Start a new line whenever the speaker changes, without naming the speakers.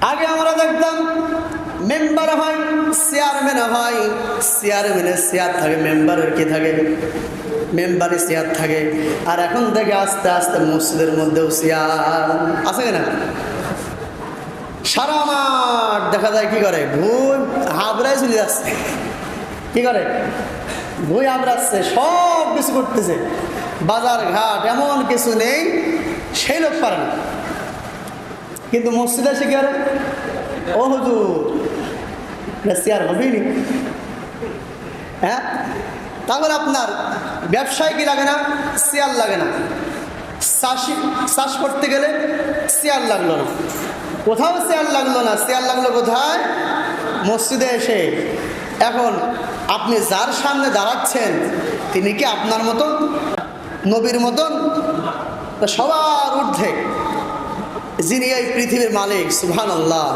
আগে আমরা দেখতাম মেম্বার হয়, চেয়ারম্যান হয়, চেয়ারম্যানের চেয়ার থাকে, মেম্বারের কি থাকে, মেম্বারের চেয়ার থাকে। আর এখন থেকে আস্তে আস্তে মসজিদের মধ্যেও চেয়ার আছে না, সারা মাঠ দেখা যায় কি করে, ভুই হাবড়ায় চলে যাচ্ছে, কি করে ভুই হাবড়াচ্ছে, সব কিছু করতেছে, বাজার ঘাট এমন কিছু নেই সেই লোক পারে না। কিন্তু মসজিদে এসে কি করে, ও হুজুর চেয়ার হবেই নি। হ্যাঁ, তাহলে আপনার ব্যবসায় কি লাগে না, চেয়ার লাগে না, চাষ করতে গেলে চেয়ার লাগলো না, কোথাও চেয়ার লাগলো না, চেয়ার লাগলো কোথায়, মসজিদে এসে। এখন আপনি যার সামনে দাঁড়াচ্ছেন তিনি কি আপনার মতন, নবীর মতন? সবার ঊর্ধ্বে যিনি এই পৃথিবীর মালিক, সুবহানাল্লাহ।